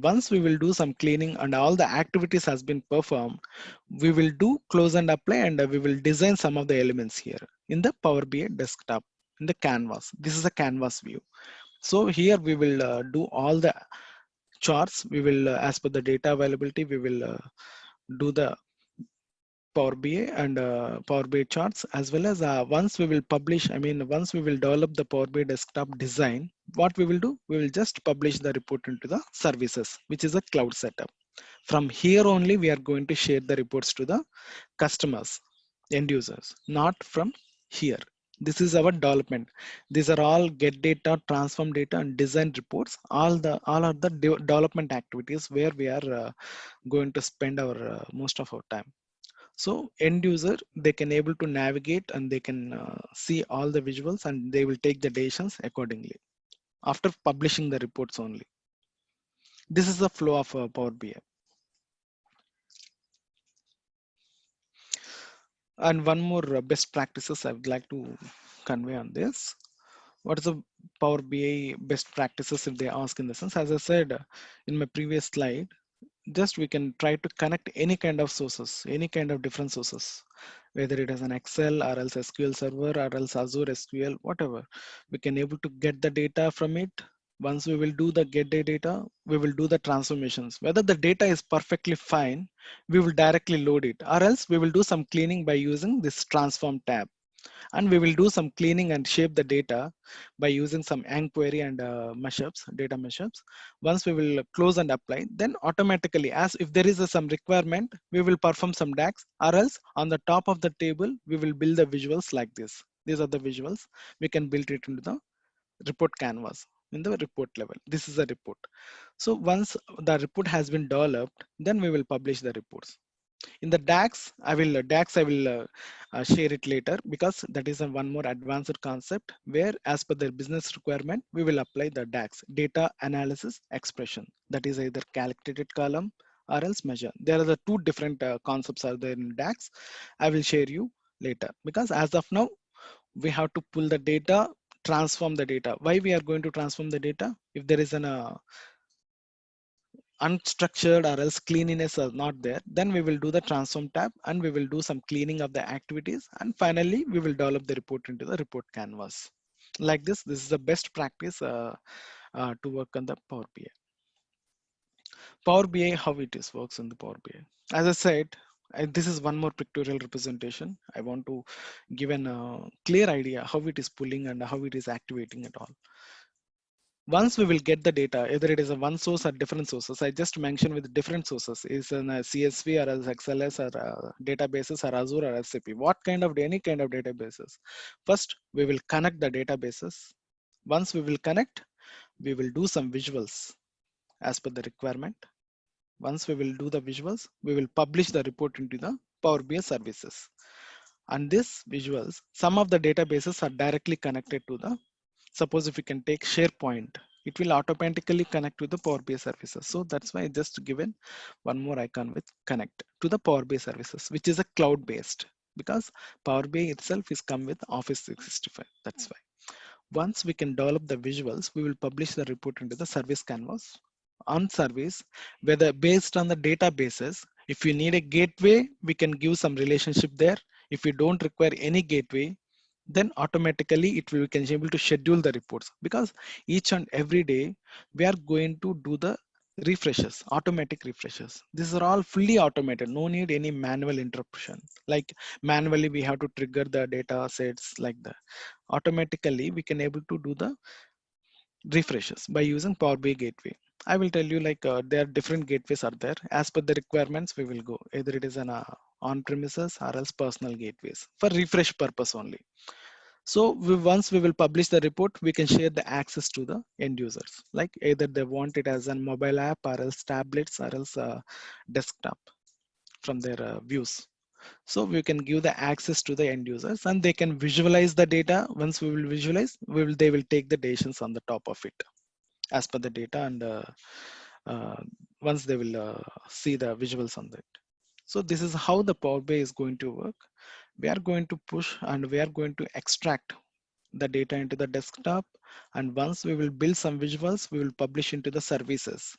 Once we will do some cleaning and all the activities has been performed, we will do close and apply, and we will design some of the elements here in the Power BI desktop in the canvas. This is a canvas view. So here we will do all the charts. We will, as per the data availability, we will do the Power BI and Power BI charts, as well as once we will publish, once we will develop the Power BI desktop design, what we will do, we will just publish the report into the services, which is a cloud setup. From here only, we are going to share the reports to the customers, end users, not from here. This is our development. These are all get data, transform data, and design reports. All are the development activities where we are going to spend our most of our time. So end user, they can able to navigate and they can see all the visuals and they will take the decisions accordingly after publishing the reports only. This is the flow of Power BI. And one more best practices I would like to convey on this. What is the Power BI best practices if they ask in the sense? As I said in my previous slide, just we can try to connect any kind of sources, any kind of different sources, whether it is an Excel or else SQL server or else Azure SQL, whatever. We can able to get the data from it. Once we will do the get the data, we will do the transformations. Whether the data is perfectly fine, we will directly load it, or else we will do some cleaning by using this transform tab. And we will do some cleaning and shape the data by using some query and mashups, data mashups. Once we will close and apply, then automatically, as if there is some requirement, we will perform some DAX, or else on the top of the table, we will build the visuals like this. These are the visuals. We can build it into the report canvas in the report level. This is a report. So once the report has been developed, then we will publish the reports. In the DAX, I will share it later, because that is a one more advanced concept where, as per their business requirement, we will apply the DAX, data analysis expression. That is either calculated column or else measure. There are the two different concepts are there in DAX. I will share you later, because as of now, we have to pull the data, transform the data. Why we are going to transform the data? If there is an unstructured or else cleanliness are not there, then we will do the transform tab and we will do some cleaning of the activities, and finally we will develop the report into the report canvas. Like this is the best practice to work on the Power BI. Power BI, how it is works in the Power BI. As I said, this is one more pictorial representation. I want to give an clear idea how it is pulling and how it is activating it all. Once we will get the data, either it is a one source or different sources. I just mentioned with different sources is in a CSV or as XLS or databases or Azure or SAP. What kind of any kind of databases? First, we will connect the databases. Once we will connect, we will do some visuals as per the requirement. Once we will do the visuals, we will publish the report into the Power BI services. And this visuals, some of the databases are directly connected to the, suppose if we can take SharePoint, it will automatically connect to the Power BI services. So that's why I just given one more icon with connect to the Power BI services, which is a cloud based, because Power BI itself is come with Office 365. That's why. Once we can develop the visuals, we will publish the report into the service canvas. On service, whether based on the databases, if you need a gateway, we can give some relationship there. If you don't require any gateway, then automatically it will can able to schedule the reports, because each and every day we are going to do the refreshes, automatic refreshes. These are all fully automated, no need any manual interruption. Like manually we have to trigger the data sets like that. Automatically we can able to do the refreshes by using Power BI gateway. I will tell you like there are different gateways are there. As per the requirements, we will go either it is an on-premises or else personal gateways for refresh purpose only. So once we will publish the report, we can share the access to the end users. Like either they want it as a mobile app or else tablets or else desktop from their views. So we can give the access to the end users and they can visualize the data. Once we will visualize, they will take the decisions on the top of it as per the data, and once they will see the visuals on that. So this is how the Power BI is going to work. We are going to push and we are going to extract the data into the desktop, and once we will build some visuals, we will publish into the services.